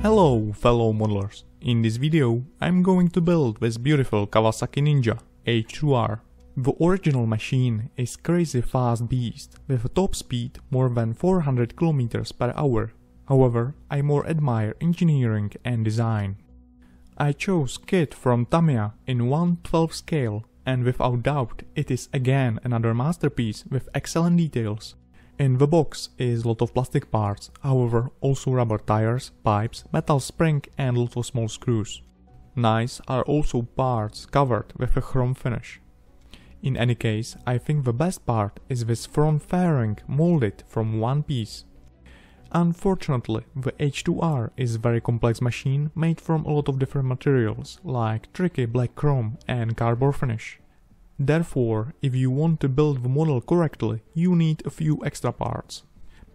Hello fellow modelers, in this video I'm going to build this beautiful Kawasaki Ninja H2R. The original machine is crazy fast beast with a top speed more than 400 km per hour. However, I more admire engineering and design. I chose kit from Tamiya in 1/12 scale and without doubt it is again another masterpiece with excellent details. In the box is lot of plastic parts, however also rubber tires, pipes, metal spring and lot of small screws. Nice are also parts covered with a chrome finish. In any case, I think the best part is this front fairing molded from one piece. Unfortunately, the H2R is a very complex machine made from a lot of different materials like tricky black chrome and cardboard finish. Therefore, if you want to build the model correctly, you need a few extra parts.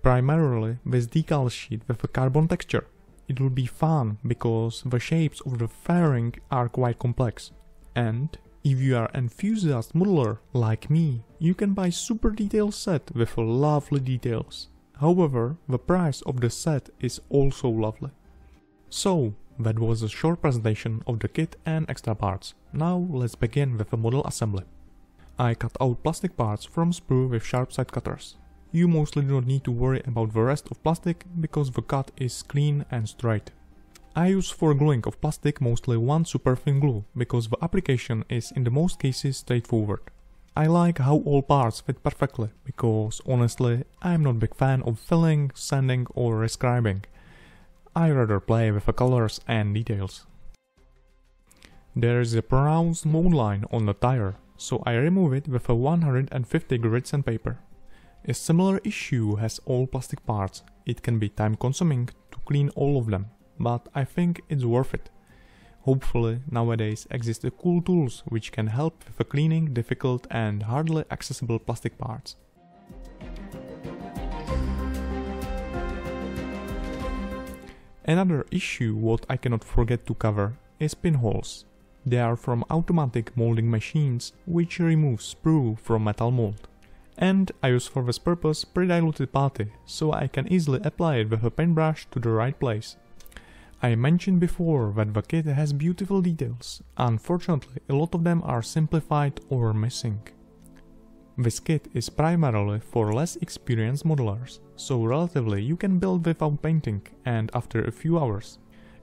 Primarily this decal sheet with a carbon texture. It will be fun because the shapes of the fairing are quite complex. And if you are an enthusiast modeler like me, you can buy super detailed set with lovely details. However, the price of the set is also lovely. So, that was a short presentation of the kit and extra parts. Now let's begin with the model assembly. I cut out plastic parts from sprue with sharp side cutters. You mostly do not need to worry about the rest of plastic because the cut is clean and straight. I use for gluing of plastic mostly one super thin glue because the application is in the most cases straightforward. I like how all parts fit perfectly because honestly I am not a big fan of filling, sanding or rescribing. I rather play with the colors and details. There is a pronounced mold line on the tire, so I remove it with a 150 grit sandpaper. A similar issue has all plastic parts. It can be time consuming to clean all of them, but I think it's worth it. Hopefully nowadays exist cool tools which can help with cleaning difficult and hardly accessible plastic parts. Another issue what I cannot forget to cover is pinholes. They are from automatic molding machines which remove sprue from metal mold. And I use for this purpose pre-diluted putty, so I can easily apply it with a paintbrush to the right place. I mentioned before that the kit has beautiful details. Unfortunately, a lot of them are simplified or missing. This kit is primarily for less experienced modelers, so relatively you can build without painting and after a few hours.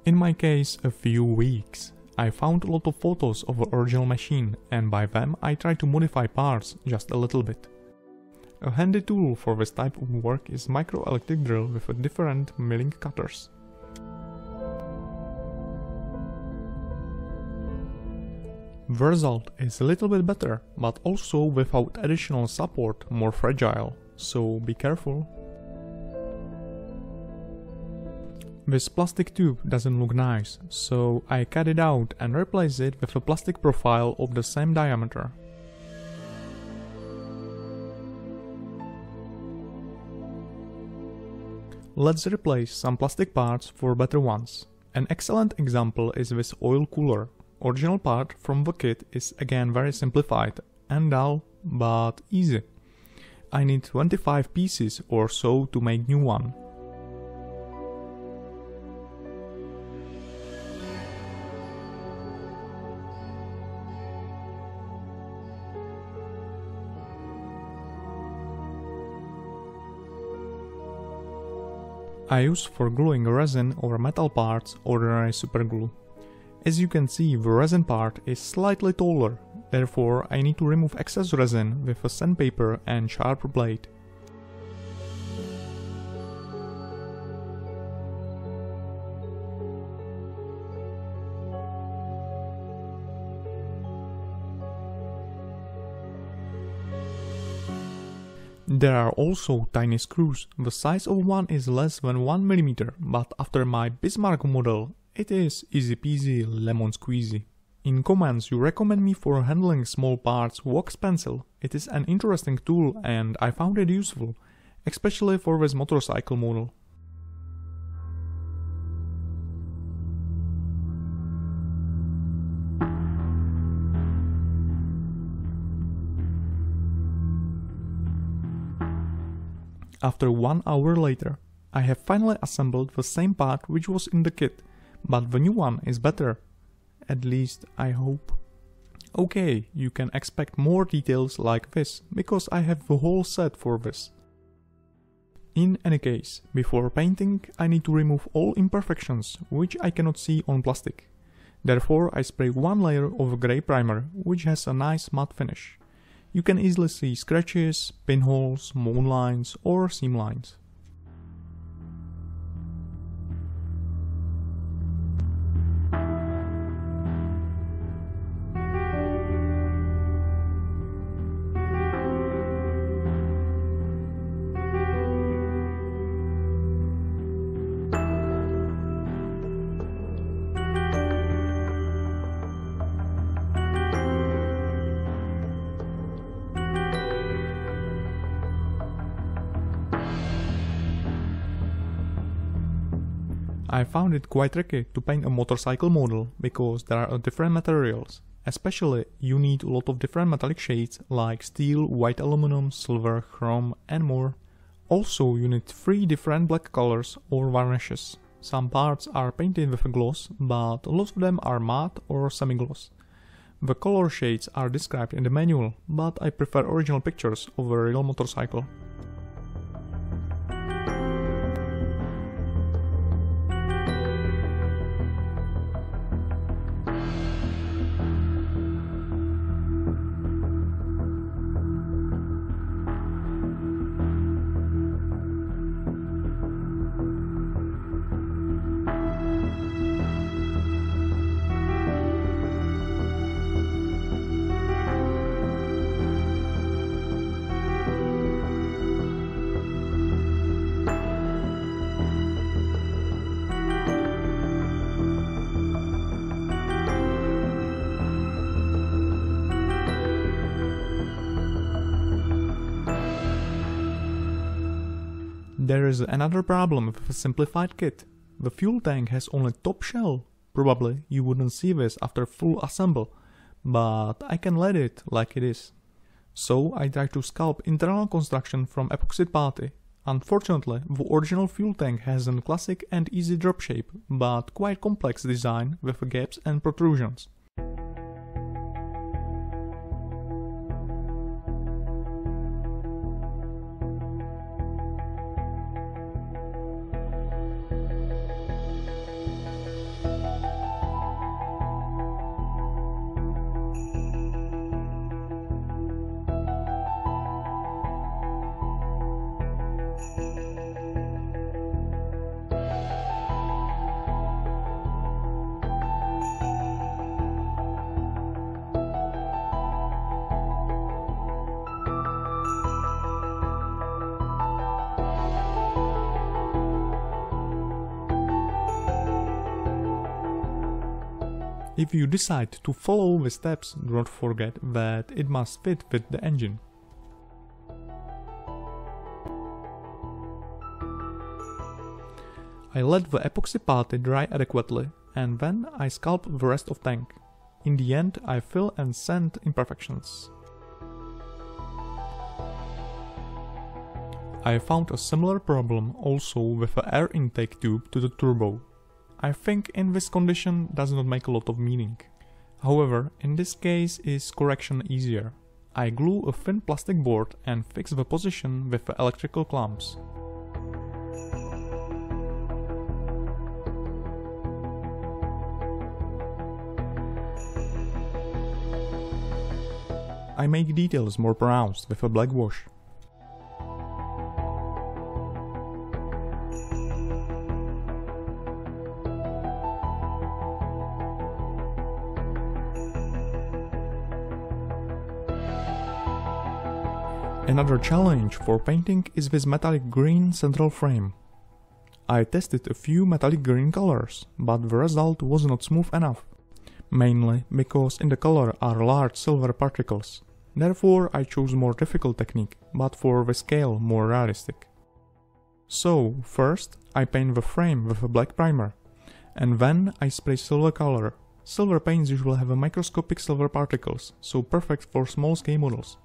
In my case, a few weeks. I found a lot of photos of the original machine and by them I try to modify parts just a little bit. A handy tool for this type of work is micro electric drill with different milling cutters. The result is a little bit better, but also without additional support more fragile, so be careful. This plastic tube doesn't look nice, so I cut it out and replace it with a plastic profile of the same diameter. Let's replace some plastic parts for better ones. An excellent example is this oil cooler. Original part from the kit is again very simplified and dull, but easy. I need 25 pieces or so to make new one. I use for gluing resin or metal parts ordinary superglue. As you can see, the resin part is slightly taller, therefore I need to remove excess resin with a sandpaper and sharp blade. There are also tiny screws. The size of one is less than 1 mm, but after my Bismarck model, it is easy peasy lemon squeezy. In comments you recommend me for handling small parts wax pencil. It is an interesting tool and I found it useful, especially for this motorcycle model. After 1 hour later, I have finally assembled the same part which was in the kit, but the new one is better. At least I hope. Okay, you can expect more details like this, because I have the whole set for this. In any case, before painting I need to remove all imperfections, which I cannot see on plastic. Therefore I spray one layer of grey primer, which has a nice matte finish. You can easily see scratches, pinholes, moon lines or seam lines. I found it quite tricky to paint a motorcycle model because there are different materials. Especially you need a lot of different metallic shades like steel, white aluminum, silver, chrome and more. Also you need 3 different black colors or varnishes. Some parts are painted with a gloss, but a lot of them are matte or semi-gloss. The color shades are described in the manual, but I prefer original pictures of a real motorcycle. There is another problem with a simplified kit. The fuel tank has only top shell. Probably you wouldn't see this after full assemble, but I can let it like it is. So I try to sculpt internal construction from epoxy putty. Unfortunately, the original fuel tank has a classic and easy drop shape, but quite complex design with gaps and protrusions. If you decide to follow the steps, do not forget that it must fit with the engine. I let the epoxy putty dry adequately and then I sculpt the rest of tank. In the end I fill and sand imperfections. I found a similar problem also with the air intake tube to the turbo. I think in this condition does not make a lot of meaning. However, in this case is correction easier. I glue a thin plastic board and fix the position with the electrical clamps. I make details more pronounced with a black wash. Another challenge for painting is this metallic green central frame. I tested a few metallic green colors, but the result was not smooth enough. Mainly because in the color are large silver particles. Therefore I chose more difficult technique, but for the scale more realistic. So first I paint the frame with a black primer, and then I spray silver color. Silver paints usually have a microscopic silver particles, so perfect for small scale models.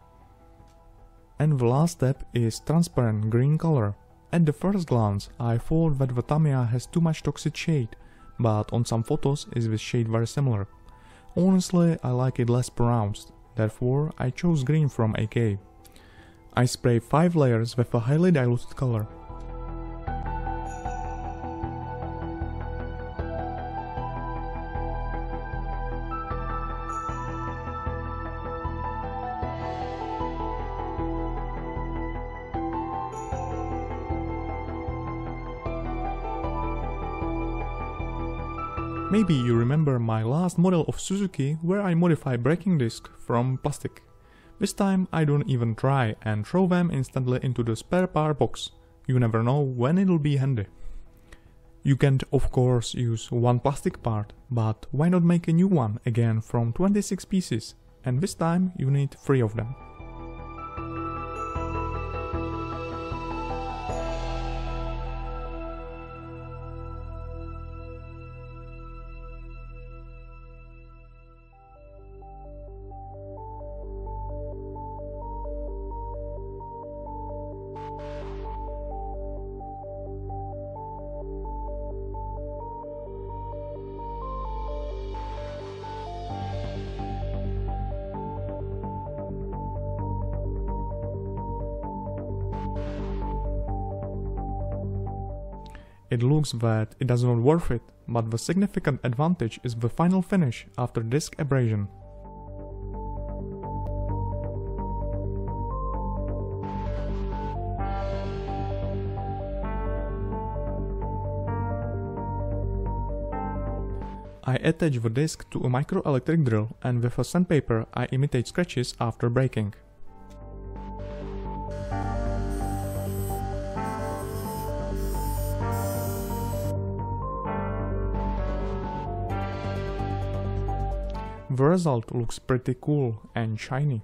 And the last step is transparent green color. At the first glance, I thought that the Tamiya has too much toxic shade, but on some photos is this shade very similar. Honestly, I like it less pronounced, therefore I chose green from AK. I spray 5 layers with a highly diluted color. Maybe you remember my last model of Suzuki where I modified braking disc from plastic. This time I don't even try and throw them instantly into the spare part box. You never know when it'll be handy. You can of course use one plastic part, but why not make a new one again from 26 pieces, and this time you need 3 of them. It looks that it does not worth it, but the significant advantage is the final finish after disc abrasion. I attach the disc to a microelectric drill and with a sandpaper I imitate scratches after braking. The result looks pretty cool and shiny.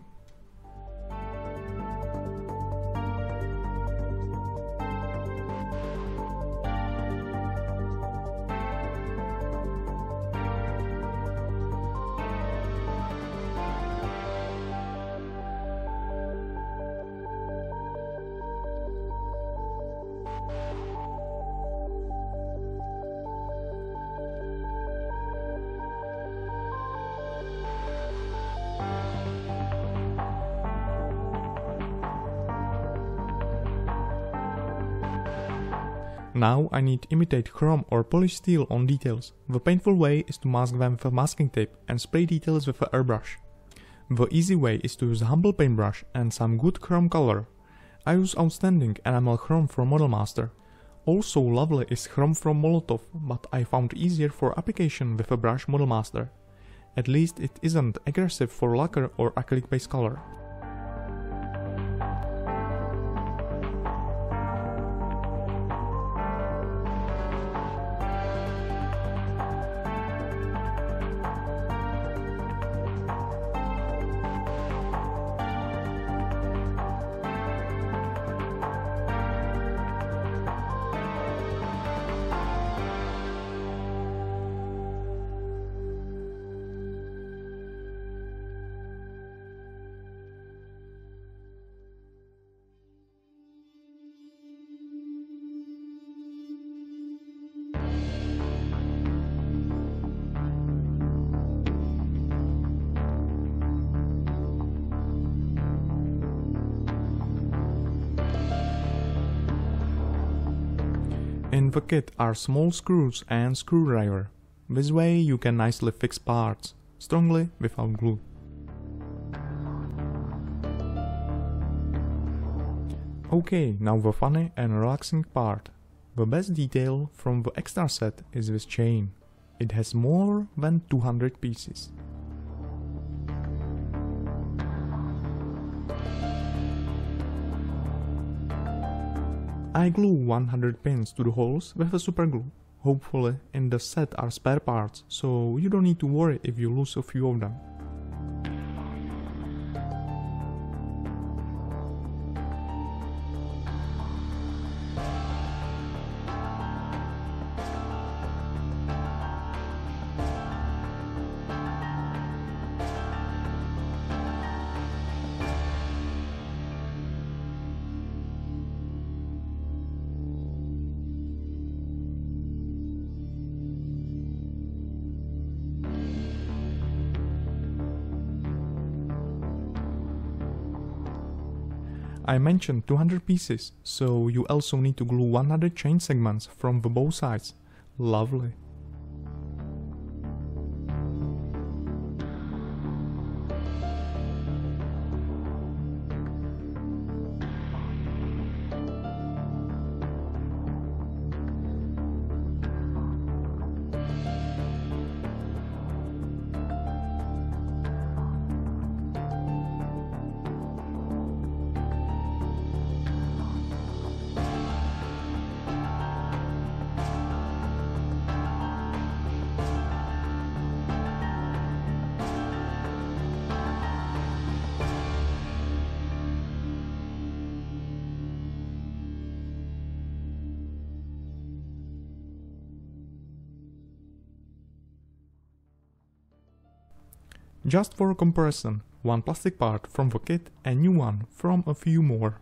Now I need imitate chrome or polished steel on details. The painful way is to mask them with masking tape and spray details with an airbrush. The easy way is to use a humble paintbrush and some good chrome color. I use outstanding enamel chrome from Model Master. Also lovely is chrome from Molotov, but I found easier for application with a brush Model Master. At least it isn't aggressive for lacquer or acrylic base color. In the kit are small screws and screwdriver. This way you can nicely fix parts, strongly without glue. Okay, now the funny and relaxing part. The best detail from the extra set is this chain. It has more than 200 pieces. I glue 100 pins to the holes with a super glue. Hopefully in the set are spare parts, so you don't need to worry if you lose a few of them. I mentioned 200 pieces, so you also need to glue 100 chain segments from the both sides. Lovely. Just for a comparison, one plastic part from the kit and new one from a few more.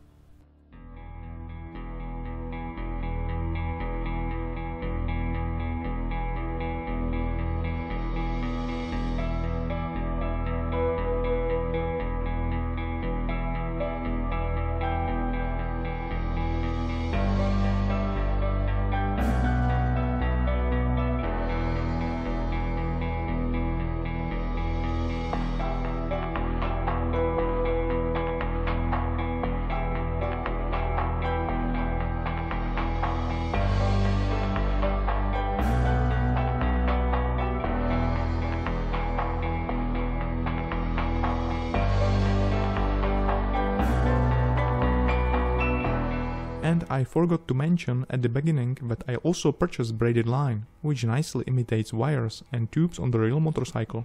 And I forgot to mention at the beginning that I also purchased braided line, which nicely imitates wires and tubes on the real motorcycle.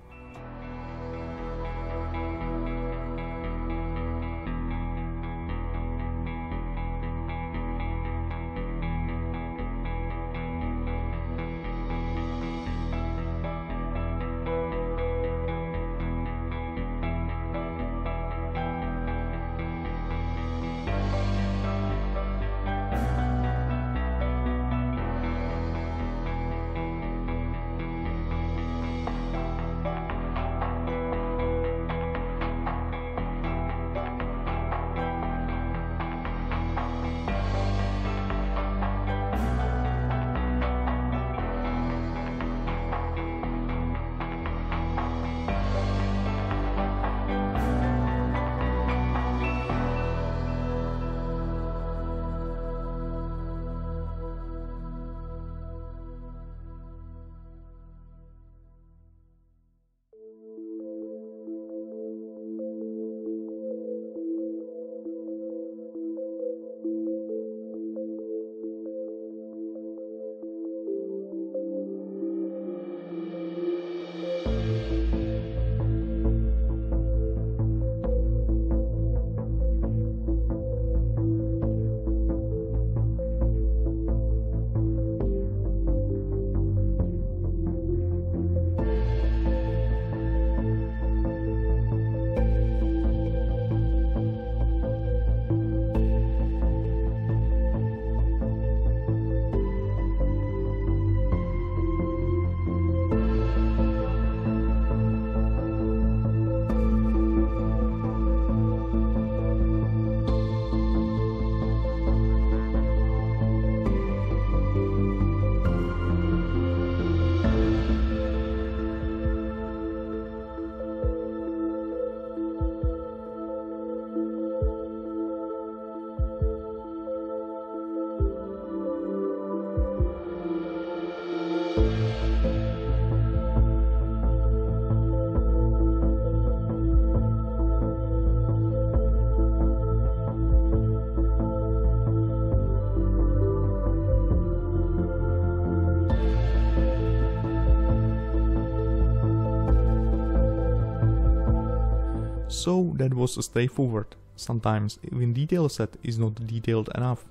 So that was a step forward. Sometimes even detail set is not detailed enough.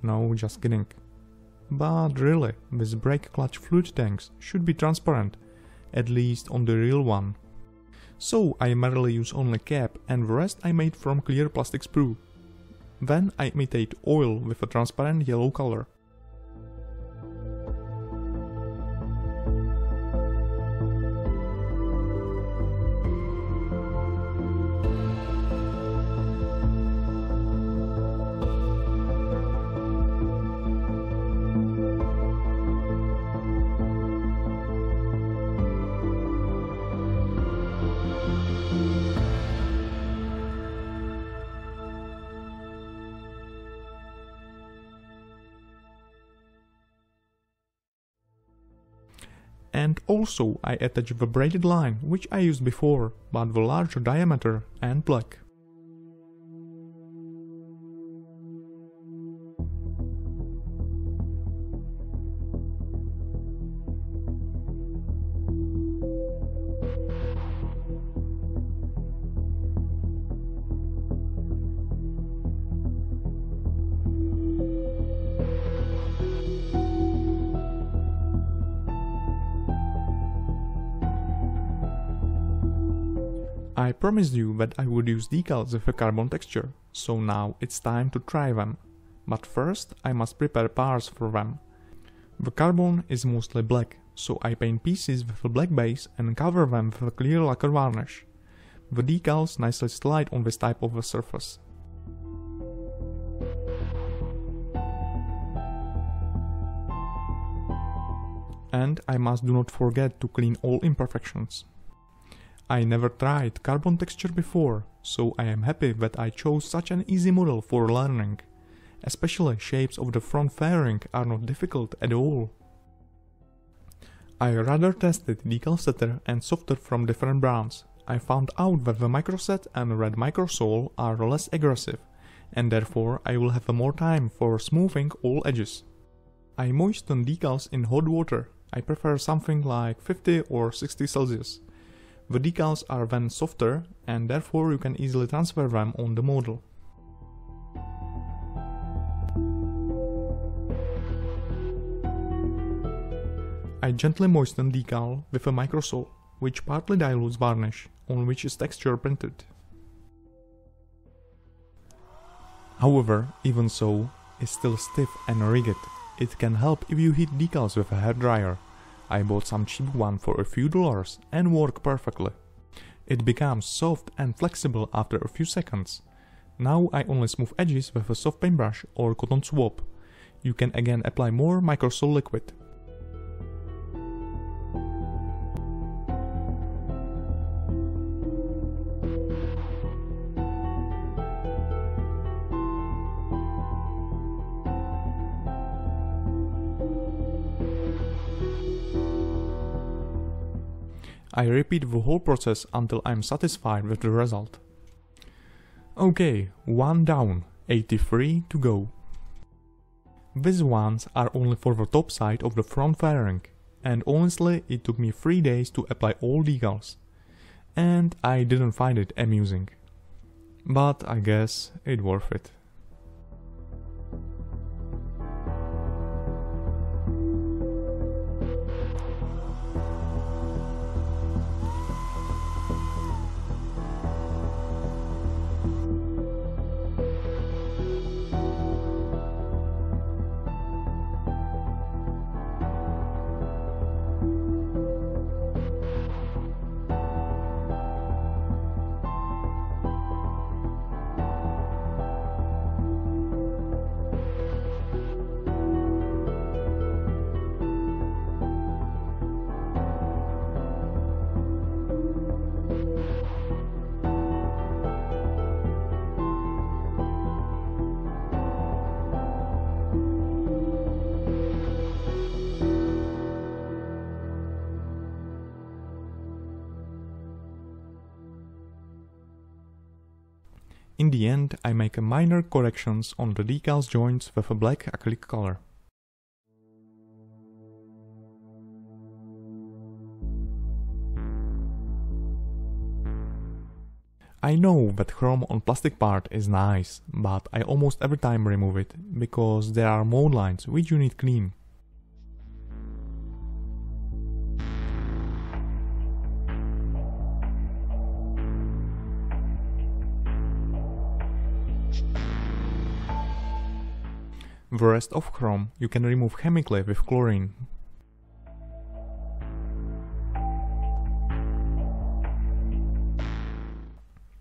No, just kidding. But really, this brake clutch fluid tanks should be transparent, at least on the real one. So I merely use only cap and the rest I made from clear plastic sprue. Then I imitate oil with a transparent yellow color. And also I attach the braided line, which I used before, but the larger diameter and black. I promised you that I would use decals with a carbon texture, so now it's time to try them. But first I must prepare parts for them. The carbon is mostly black, so I paint pieces with a black base and cover them with a clear lacquer varnish. The decals nicely slide on this type of a surface. And I must do not forget to clean all imperfections. I never tried carbon texture before, so I am happy that I chose such an easy model for learning. Especially shapes of the front fairing are not difficult at all. I rather tested decal setter and softer from different brands. I found out that the microset and red microsole are less aggressive, and therefore I will have more time for smoothing all edges. I moisten decals in hot water. I prefer something like 50 or 60 Celsius. The decals are then softer, and therefore you can easily transfer them on the model. I gently moisten decal with a microsole, which partly dilutes varnish, on which is texture printed. However, even so, it's still stiff and rigid. It can help if you heat decals with a hairdryer. I bought some cheap one for a few dollars and work perfectly. It becomes soft and flexible after a few seconds. Now I only smooth edges with a soft paintbrush or cotton swab. You can again apply more microsole liquid. I repeat the whole process until I'm satisfied with the result. Okay, one down, 83 to go. These ones are only for the top side of the front fairing, and honestly it took me 3 days to apply all decals. And I didn't find it amusing. But I guess it's worth it. In the end, I make a minor corrections on the decals joints with a black acrylic color. I know that chrome on plastic part is nice, but I almost every time remove it, because there are mold lines which you need clean. The rest of chrome you can remove chemically with chlorine.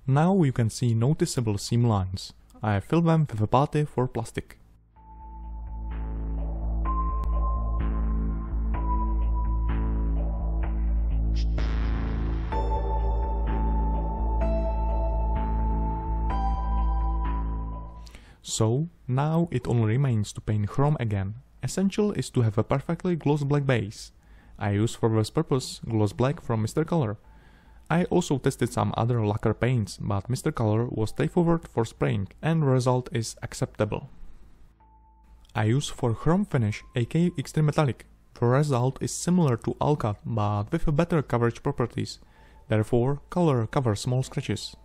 Now you can see noticeable seam lines. I filled them with a putty for plastic. So, now it only remains to paint chrome again. Essential is to have a perfectly gloss black base. I use for this purpose gloss black from Mr. Color. I also tested some other lacquer paints, but Mr. Color was straightforward for spraying and the result is acceptable. I use for chrome finish AK Extreme Metallic. The result is similar to Alcat but with better coverage properties, therefore color covers small scratches.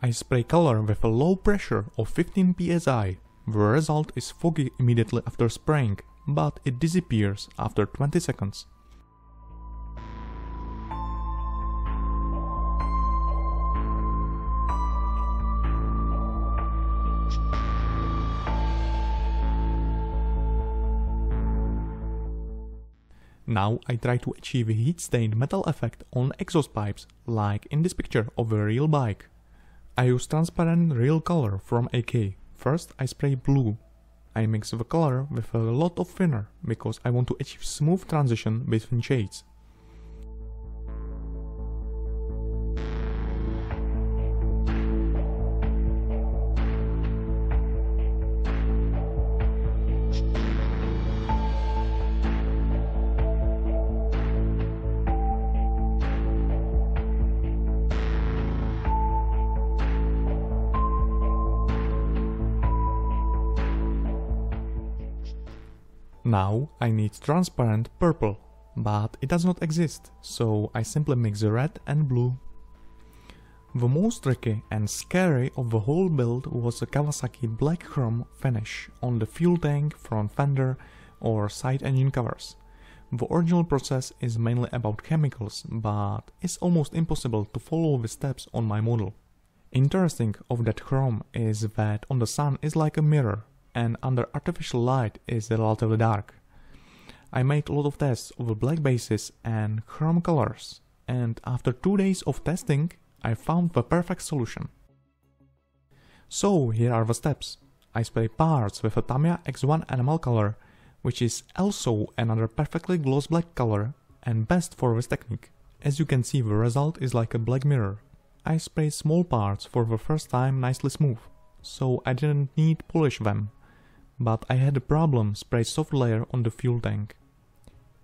I spray color with a low pressure of 15 psi. The result is foggy immediately after spraying, but it disappears after 20 seconds. Now I try to achieve a heat-stained metal effect on exhaust pipes, like in this picture of a real bike. I use transparent real color from AK. First I spray blue. I mix the color with a lot of thinner, because I want to achieve smooth transition between shades. Now I need transparent purple, but it does not exist, so I simply mix the red and blue. The most tricky and scary of the whole build was the Kawasaki black chrome finish on the fuel tank, front fender or side engine covers. The original process is mainly about chemicals, but it's almost impossible to follow the steps on my model. Interesting of that chrome is that on the sun is like a mirror, and under artificial light is relatively dark. I made a lot of tests of the black bases and chrome colors, and after 2 days of testing, I found the perfect solution. So here are the steps. I spray parts with a Tamiya X1 Enamel color, which is also another perfectly gloss black color and best for this technique. As you can see, the result is like a black mirror. I spray small parts for the first time nicely smooth, so I didn't need polish them. But I had a problem spray soft layer on the fuel tank.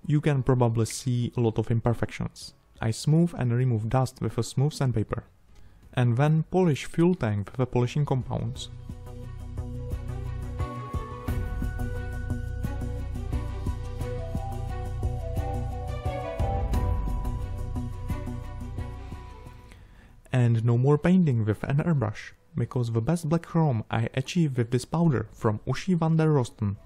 You can probably see a lot of imperfections. I smooth and remove dust with a smooth sandpaper, and then polish fuel tank with the polishing compounds. And no more painting with an airbrush, because the best black chrome I achieve with this powder from Uschi van der Rosten.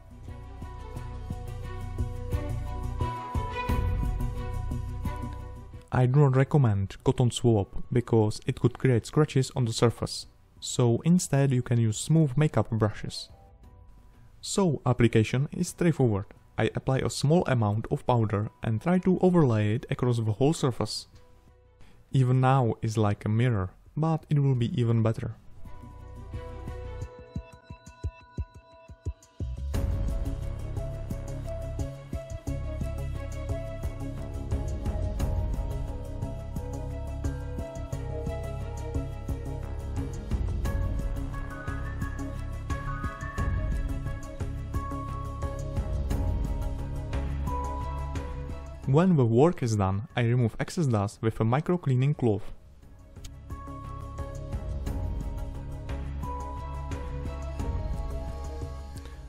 I do not recommend cotton swab, because it could create scratches on the surface, so instead you can use smooth makeup brushes. So application is straightforward. I apply a small amount of powder and try to overlay it across the whole surface. Even now is like a mirror, but it will be even better. When the work is done, I remove excess dust with a micro cleaning cloth.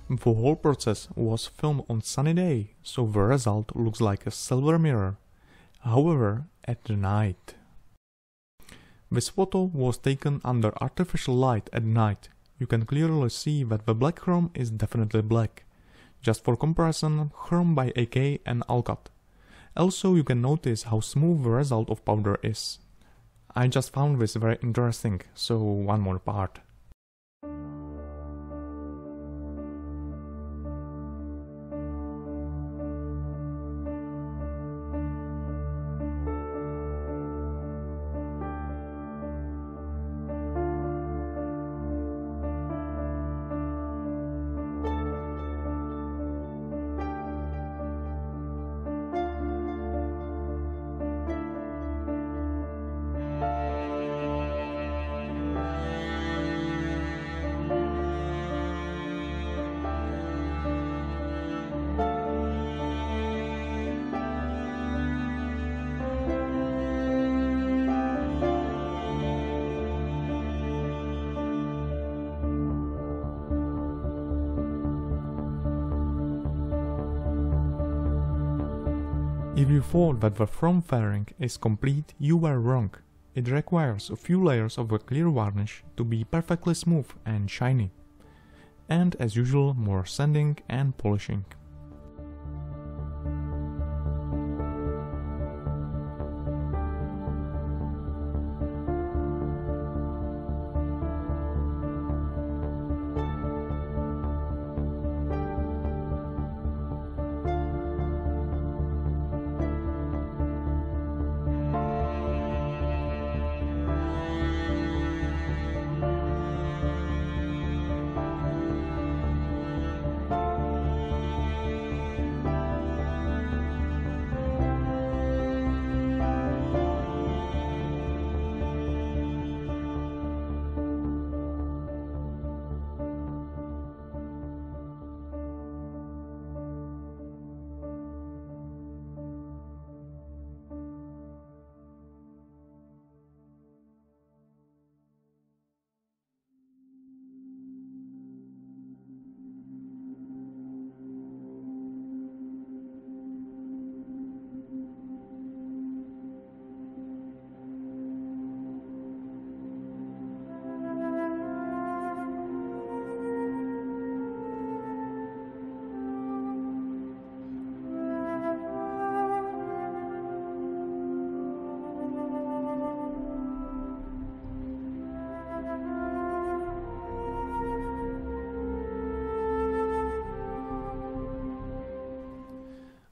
The whole process was filmed on sunny day, so the result looks like a silver mirror. However, at night. This photo was taken under artificial light at night. You can clearly see that the black chrome is definitely black. Just for comparison, chrome by AK and Alcat. Also, you can notice how smooth the result of powder is. I just found this very interesting, so one more part. If you thought that the front fairing is complete, you were wrong. It requires a few layers of a clear varnish to be perfectly smooth and shiny. And as usual, more sanding and polishing.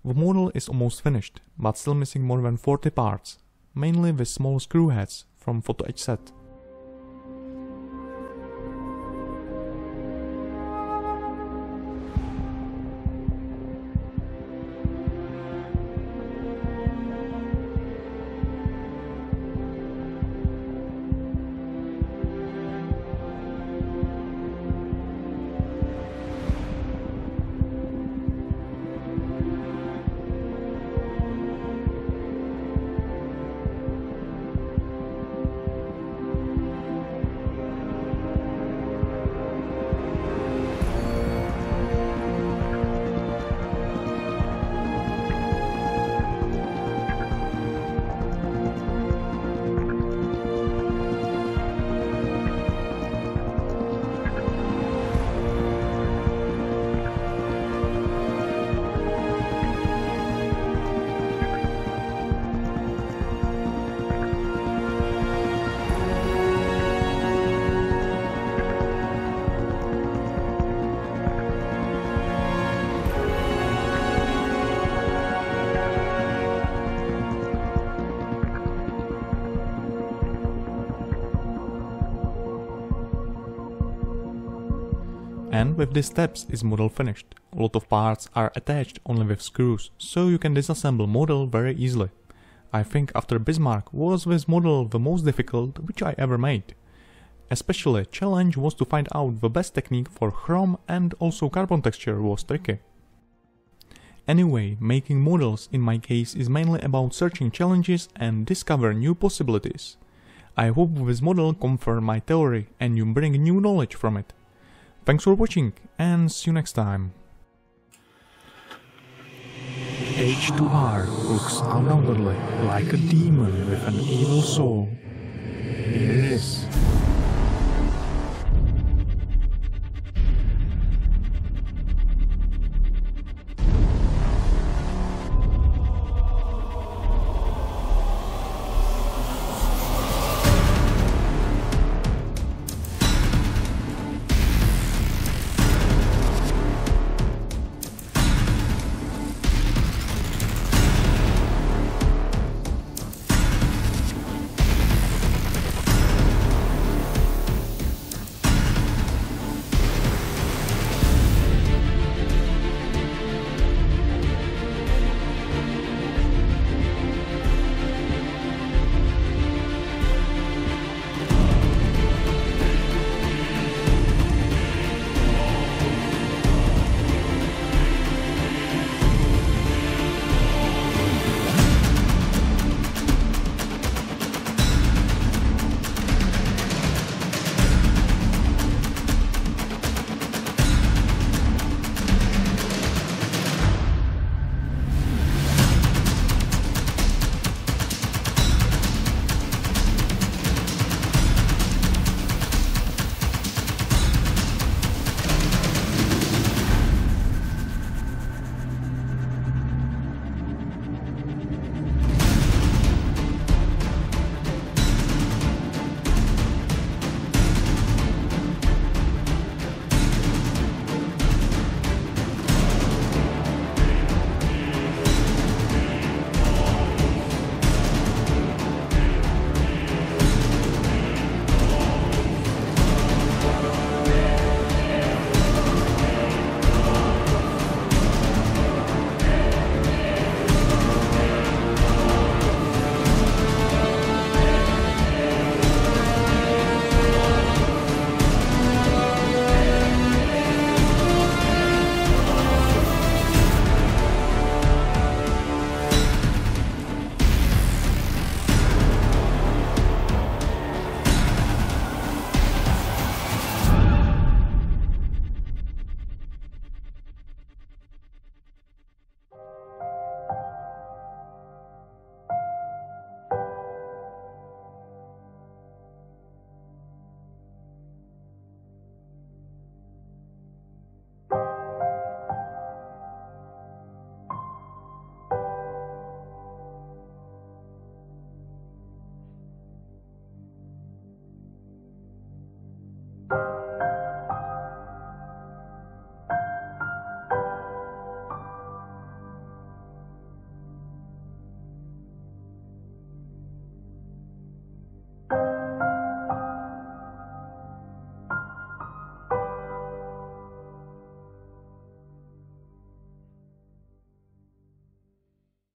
The model is almost finished, but still missing more than 40 parts, mainly the small screw heads from photo etch set. And with these steps is model finished. A lot of parts are attached only with screws, so you can disassemble model very easily. I think after Bismarck was this model the most difficult which I ever made. Especially challenge was to find out the best technique for chrome, and also carbon texture was tricky. Anyway, making models in my case is mainly about searching challenges and discover new possibilities. I hope this model confirm my theory and you bring new knowledge from it. Thanks for watching and see you next time. H2R looks undoubtedly like a demon with an evil soul. It is